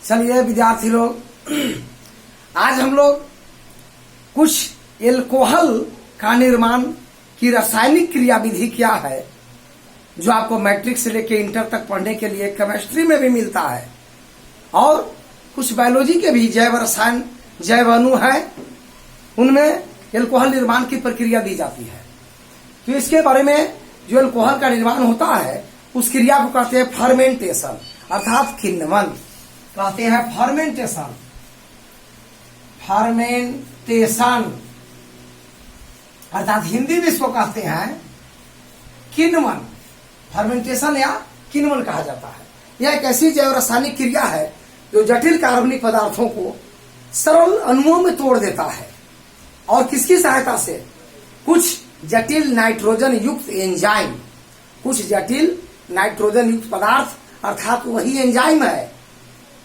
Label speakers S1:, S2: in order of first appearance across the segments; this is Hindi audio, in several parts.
S1: चलिए विद्यार्थी लोग, आज हम लोग कुछ एल्कोहल का निर्माण की रासायनिक क्रियाविधि क्या है जो आपको मैट्रिक से लेकर इंटर तक पढ़ने के लिए केमिस्ट्री में भी मिलता है, और कुछ बायोलॉजी के भी जैव रसायन जैव अणु है, उनमें एल्कोहल निर्माण की प्रक्रिया दी जाती है। तो इसके बारे में जो एल्कोहल का निर्माण होता है उस क्रिया को कहते हैं फर्मेंटेशन, अर्थात किण्वन कहते हैं। फर्मेंटेशन अर्थात हिंदी में इसको कहते हैं किण्वन। फर्मेंटेशन या किण्वन कहा जाता है। यह एक ऐसी जैव रासायनिक क्रिया है जो जटिल कार्बनिक पदार्थों को सरल अणुओं में तोड़ देता है, और किसकी सहायता से? कुछ जटिल नाइट्रोजन युक्त एंजाइम, कुछ जटिल नाइट्रोजन युक्त पदार्थ अर्थात वही एंजाइम है।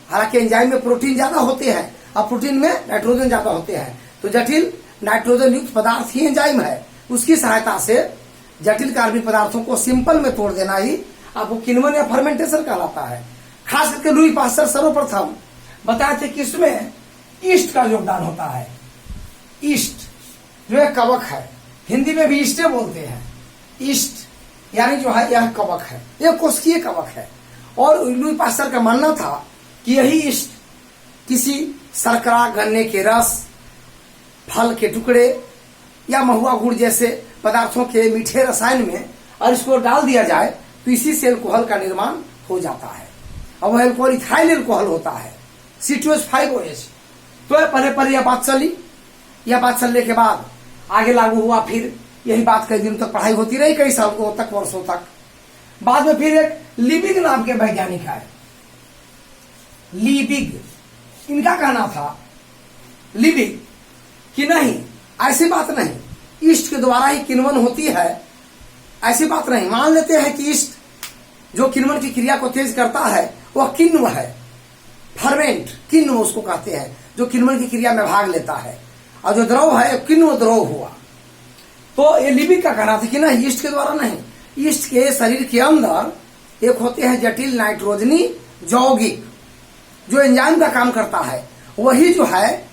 S1: हालांकि एंजाइम में प्रोटीन ज्यादा होते हैं और प्रोटीन में नाइट्रोजन ज्यादा होते हैं, तो जटिल नाइट्रोजन युक्त पदार्थ ही एंजाइम है। उसकी सहायता से जटिल कार्बनिक पदार्थों को सिंपल में तोड़ देना ही आपको किण्वन या फर्मेंटेशन कहलाता है। खास करके लुई पास्चर सर्वप्रथम बताए थे कि इसमें ईस्ट का योगदान होता है। ईस्ट जो एक कवक है, हिंदी में भी ईस्टे बोलते हैं। ईस्ट यानी जो है यह कवक है, यह कोशिकीय कवक है। और लुई पास्चर का मानना था कि यही ईस्ट किसी शर्करा, गन्ने के रस, फल के टुकड़े या महुआ गुड़ जैसे पदार्थों के मीठे रसायन में और इसको डाल दिया जाए तो इसी से एल्कोहल का निर्माण हो जाता है। और वह एल्कोहल इथाइल एल्कोहल होता है, C2H5OH। तो पहले यह बात चली। यह बात चलने के बाद आगे लागू हुआ, फिर यही बात कई दिनों तक पढ़ाई होती रही, कई सालों तक, वर्षों तक। बाद में फिर एक लीबिग नाम के वैज्ञानिक है, लीबिग। इनका कहना था लीबिग कि नहीं, ऐसी बात नहीं, ईस्ट के द्वारा ही किण्वन होती है, ऐसी बात नहीं। मान लेते हैं कि ईस्ट जो किण्वन की क्रिया को तेज करता है वह किण्व है, फर्मेंट, किण्व उसको कहते हैं, जो किण्वन की क्रिया में भाग लेता है। और जो द्रव है किण्व द्रव हुआ। तो ये लिबिक का कहना था कि नहीं, ईस्ट के द्वारा नहीं। ईस्ट के शरीर के अंदर एक होते हैं जटिल नाइट्रोजनी यौगिक, जो एंजाइम का काम करता है। वही जो है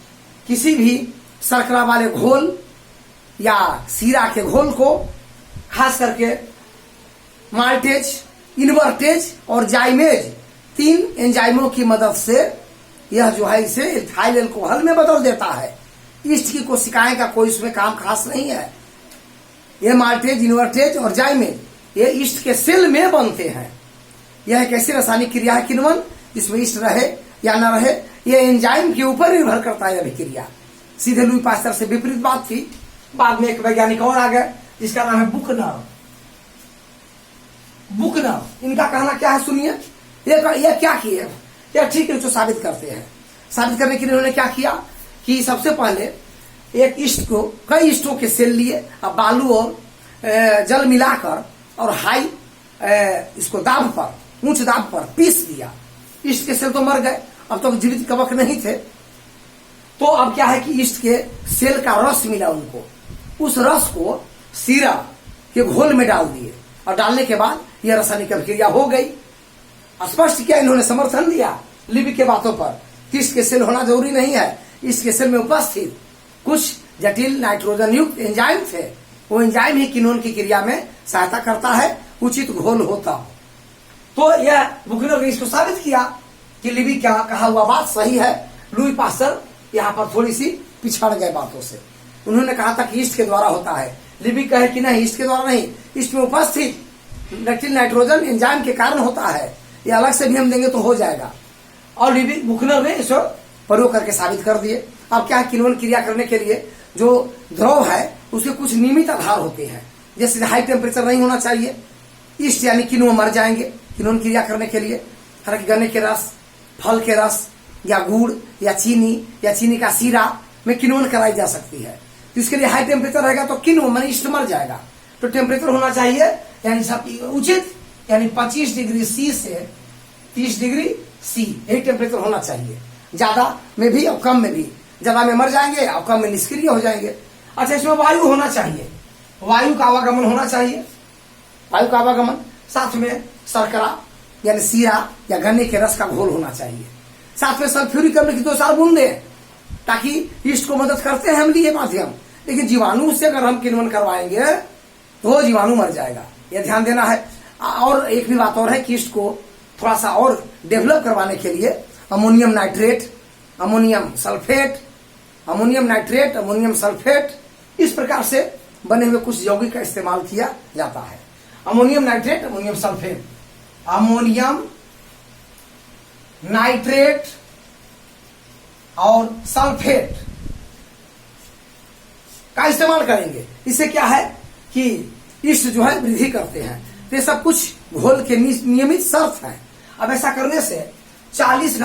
S1: किसी भी शर्करा वाले घोल या सीरा के घोल को, खास करके माल्टेज, इनवर्टेज और जाइमेज, 3 एंजाइमों की मदद से यह जो है इसे इथाइल एल्कोहल में बदल देता है। ईस्ट की कोशिकाएं का कोई इसमें काम खास नहीं है। ये माल्टेज, इनवर्टेज और जाइमेज ये ईस्ट के सेल में बनते हैं। यह एक ऐसी रासायनिक क्रिया है किण्वन, इसमें ईस्ट रहे या न रहे यह एंजाइम के ऊपर निर्भर करता है। अभिक्रिया सीधे लुई पास्चर से विपरीत बात थी। बाद में एक वैज्ञानिक और आ गए जिसका नाम है बुकनर। इनका कहना क्या है सुनिए। ये क्या किए, यह ठीक है, जो साबित करते हैं। साबित करने के लिए उन्होंने क्या किया कि सबसे पहले एक ईस्ट को, कई ईस्टों के सेल लिए, अब बालू और जल मिलाकर और हाई इसको दाब पर, उच्च दाब पर पीस दिया। ईस्ट के सेल तो मर गए, अब तो जीवित कवक नहीं थे। तो अब क्या है कि ईस्ट के सेल का रस मिला उनको, उस रस को सीरा के घोल में डाल दिए, और डालने के बाद यह रासायनिक अभिक्रिया हो गई। स्पष्ट किया इन्होंने, समर्थन दिया लिबिक के बातों पर। ईस्ट के सेल होना जरूरी नहीं है, ईस्ट के सेल में उपस्थित कुछ जटिल नाइट्रोजन युक्त एंजाइम थे, वो एंजाइम ही किण्वन की क्रिया में सहायता करता है, उचित घोल होता हो। तो यह बुकनर ने इसको साबित किया कि लिबिक का कहा हुआ बात सही है। लुई पास्चर यहाँ पर थोड़ी सी पिछड़ गए बातों से। उन्होंने कहा था कि ईस्ट के द्वारा होता है, लिबिक कहे कि नहीं, ईस्ट के द्वारा नहीं, ईस्ट में उपस्थित जटिल नाइट्रोजन एंजाइम के कारण होता है। ये अलग से भी हम देंगे तो हो जाएगा। और लिबिक, बुकनर ने इसको प्रयोग करके साबित कर दिए। अब क्या, किण्वन क्रिया करने के लिए जो द्रव है उसके कुछ नियमित आधार होते हैं, जैसे हाई टेम्परेचर नहीं होना चाहिए। ईस्ट यानी किण्व मर जाएंगे किण्वन क्रिया करने के लिए। हालांकि गन्ने के रस, फल के रस या गुड़ या चीनी का सीरा में किण्वन कराई जा सकती है। तो इसके लिए हाई टेम्परेचर रहेगा तो किण्व माने ईस्ट मर जाएगा। तो टेम्परेचर होना चाहिए यानी सब उचित, यानी 25 डिग्री सी से 30 डिग्री सी, यही टेम्परेचर होना चाहिए। ज्यादा में भी और कम में भी, ज्यादा में मर जाएंगे और कम में निष्क्रिय हो जाएंगे। अच्छा, इसमें वायु होना चाहिए, वायु का आवागमन होना चाहिए, वायु का आवागमन, साथ में शर्करा यानी सीरा या गन्ने के रस का घोल होना चाहिए। साथ में सल्फ्यूरिक अम्ल की 2-4 बूंदे, ताकि ईस्ट को मदद करते हैं अम्लीय माध्यम। लेकिन जीवाणु से अगर हम किण्वन करवाएंगे तो वो जीवाणु मर जाएगा, ये ध्यान देना है। और एक भी बात और है कि ईस्ट को थोड़ा सा और डेवलप करवाने के लिए ammonium nitrate, ammonium sulphate, ammonium nitrate, ammonium sulphate, इस प्रकार से बने हुए कुछ यौगिक का इस्तेमाल किया जाता है। Ammonium nitrate, ammonium sulphate, ammonium nitrate और सल्फेट का इस्तेमाल करेंगे। इससे क्या है कि ईस्ट जो है वृद्धि करते हैं। तो ये सब कुछ घोल के नियमित शर्त है। अब ऐसा करने से 40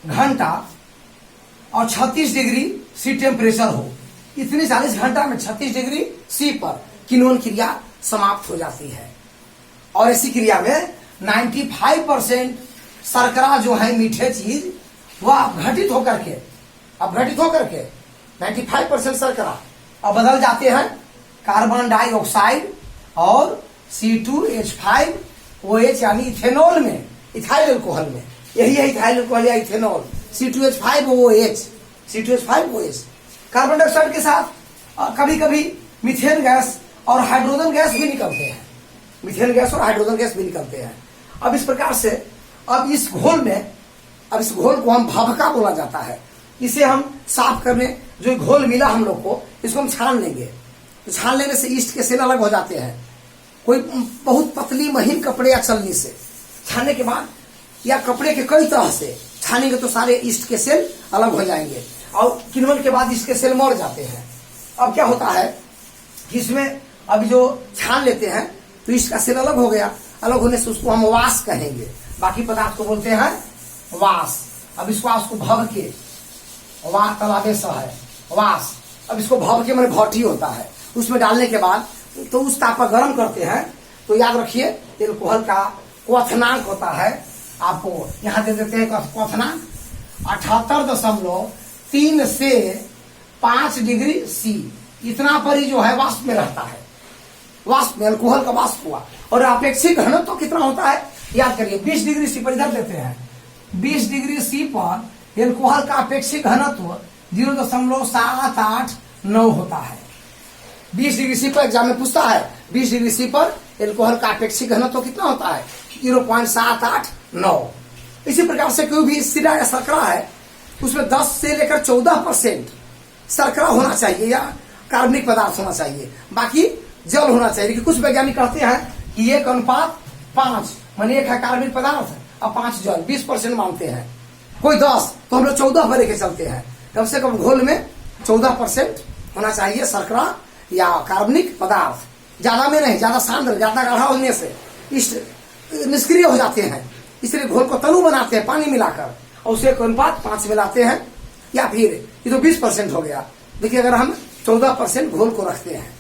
S1: घंटा और 36 डिग्री सी टेम्परेचर हो, इतनी 40 घंटा में 36 डिग्री सी पर किण्वन क्रिया समाप्त हो जाती है। और ऐसी क्रिया में 95% शर्करा जो है मीठे चीज वह घटित होकर के 95% शर्करा अब बदल जाते हैं कार्बन डाइऑक्साइड और C2H5OH यानी इथेनॉल में, इथाइल अल्कोहल में। यही है इथाइल अल्कोहल या इथेनॉल, C2H5OH कार्बन डाइऑक्साइड के साथ कभी कभी मीथेन गैस और हाइड्रोजन गैस भी निकलते हैं, मीथेन गैस और हाइड्रोजन गैस भी निकलते हैं। अब इस प्रकार से अब इस घोल को हम भाभका बोला जाता है। इसे हम साफ करने जो घोल मिला हम लोग को, इसको हम छान लेंगे। तो छान लेने से ईस्ट के सेल अलग हो जाते हैं। कोई बहुत पतली महीन कपड़े या छलनी से छानने के बाद या कपड़े के कई तरह से छानेंगे तो सारे ईस्ट के सेल अलग हो जाएंगे और किण्वन के बाद ईस्ट के सेल मर जाते हैं। अब क्या होता है कि इसमें अब जो छान लेते हैं तो ईस्ट का सेल अलग हो गया। अलग होने से उसको हम वास कहेंगे, बाकी पदार्थ को बोलते हैं वास। अब इसको उसको भव के वास तलाबे स है वास। अब इसको भव के मैंने भट्टी होता है, उसमें डालने के बाद तो उस ताप पर गर्म करते हैं। तो याद रखिए एल्कोहल का क्वथनांक होता है, आपको यहाँ दे देते हैं क्वथनांक 78.3 से 5 डिग्री सी, इतना पर ही जो है वाष्प में रहता है। वाष्प में अल्कोहल का वाष्प हुआ। और अपेक्षित घनत्व तो कितना होता है याद करिए, 20 डिग्री सी पर इधर देते हैं। 20 डिग्री सी पर एल्कोहल का अपेक्षित घनत्व 0.789 होता है। 20 डिग्री सी पर एग्जाम में पूछता है 20 डिग्री सी पर एल्कोहल का अपेक्षित घनत्व कितना होता है 0.789। इसी प्रकार से कोई भी सिरा या शर्करा है उसमें 10 से लेकर 14% शर्करा होना चाहिए या कार्बनिक पदार्थ होना चाहिए, बाकी जल होना चाहिए। लेकिन कुछ वैज्ञानिक कहते हैं कि 1:5 माने 1 है कार्बनिक पदार्थ और 5 जल, 20% मानते हैं। कोई 10 तो हम लोग 14 पर लेके चलते हैं। कम से कम घोल में 14% होना चाहिए शर्करा या कार्बनिक पदार्थ, ज्यादा में नहीं। ज्यादा सांद्र, ज्यादा गाढ़ा होने से निष्क्रिय हो जाते हैं, इसलिए घोल को तनु बनाते हैं पानी मिलाकर और उसे 1:5 मिलाते हैं। या फिर ये तो 20% हो गया। देखिए अगर हम 14% घोल को रखते हैं,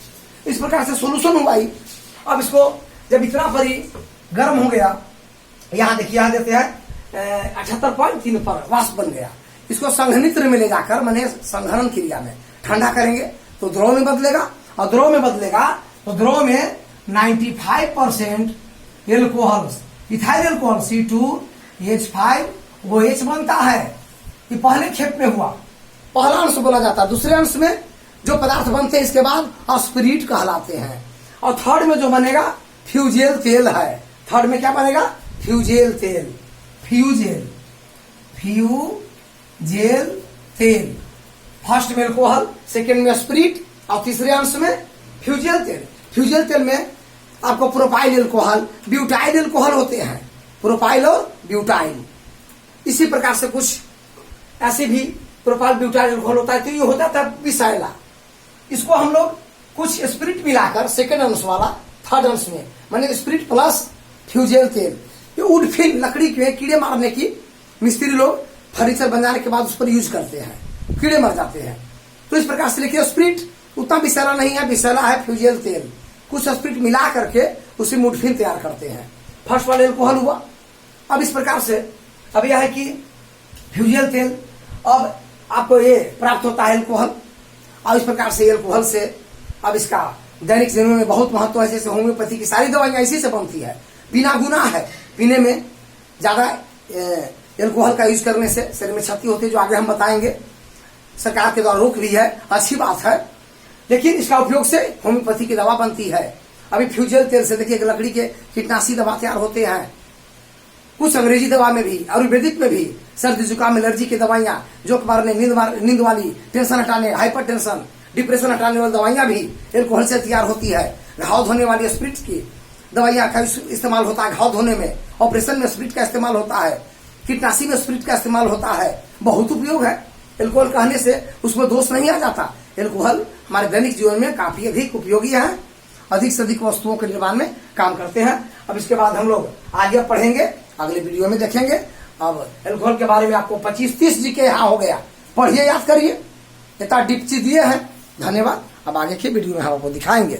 S1: इस प्रकार से सोल्यूशन हुआ ही। अब इसको जब इतना पर ही गर्म हो गया, यहाँ देखिए यहाँ देते हैं 78.3 पर वाष्प बन गया। इसको संघनित्र में ले जाकर मैंने संघनन क्रिया में ठंडा करेंगे तो द्रव में बदलेगा, और द्रव में बदलेगा तो द्रव में 95% एल्कोहल इथाइल अल्कोहल C2H5OH बनता है। ये पहले खेप में हुआ, पहला अंश बोला जाता है। दूसरे अंश में जो पदार्थ बनते हैं इसके बाद स्पिरिट कहलाते हैं। और थर्ड में जो बनेगा फ्यूजेल तेल है। थर्ड में क्या बनेगा फ्यूजेल तेल, फ्यूजेल तेल। फर्स्ट में अल्कोहल, सेकेंड में स्पिरिट और तीसरे अंश में फ्यूजेल तेल। फ्यूजेल तेल में आपको प्रोपाइल अल्कोहल, ब्यूटाइल अल्कोहल होते हैं, प्रोपाइल और ब्यूटाइल। इसी प्रकार से कुछ ऐसे भी प्रोपाइल ब्यूटाइल अल्कोहल होता है। तो ये होता था बिसाइला। इसको हम लोग कुछ स्पिरिट मिलाकर सेकेंड अंश वाला थर्ड अंश में माने स्पिरिट प्लस फ्यूजेल तेल, ये वुडफिन लकड़ी के कीड़े मारने की मिस्त्री लोग फर्नीचर बनाने के बाद उस पर यूज करते हैं, कीड़े मर जाते हैं। तो इस प्रकार से लिखिए स्पिरिट उतना विषैला नहीं है, विषैला है फ्यूजेल तेल। कुछ स्पिरिट मिला करके उसी वुडफिन तैयार करते हैं। फर्स्ट वाला एल्कोहल हुआ। अब इस प्रकार से अब यह है कि फ्यूजेल तेल अब आपको ये प्राप्त होता है एल्कोहल। और इस प्रकार से एल्कोहल से अब इसका दैनिक जीवन में बहुत महत्व है। जैसे होम्योपैथी की सारी दवाइयां इसी से बनती है, बिना गुना है, पीने में ज्यादा एल्कोहल का यूज करने से शरीर में क्षति होती है, जो आगे हम बताएंगे। सरकार के द्वारा रोक भी है, अच्छी बात है, लेकिन इसका उपयोग से होम्योपैथी की दवा बनती है। अभी फ्यूजल तेल से देखिए लकड़ी के कीटनाशी दवा तैयार होते हैं, कुछ अंग्रेजी दवा में भी, आयुर्वेदिक में भी, सर्दी जुकाम एलर्जी की दवाइयां, जो मारने नींद वाली, टेंशन हटाने, हाइपर टेंशन, डिप्रेशन हटाने वाली दवाइयां भी एल्कोहल से तैयार होती है। घाव धोने वाली स्पिरिट की दवाइयां का इस्तेमाल होता है घाव धोने में, ऑपरेशन में स्पिरिट का इस्तेमाल होता है, कीटनाशी में स्पिरिट का इस्तेमाल होता है। बहुत उपयोग है एल्कोहल कहने से, उसमें दोष नहीं आ जाता। एल्कोहल हमारे दैनिक जीवन में काफी अधिक उपयोगी है, अधिक से अधिक वस्तुओं के निर्माण में काम करते हैं। अब इसके बाद हम लोग आगे पढ़ेंगे, अगले वीडियो में देखेंगे। अब एल्कोहल के बारे में आपको 25-30 जी के यहाँ हो गया, पढ़िए, याद करिए, इतना डीप चीज दिए हैं। धन्यवाद। अब आगे के वीडियो में हम आपको दिखाएंगे।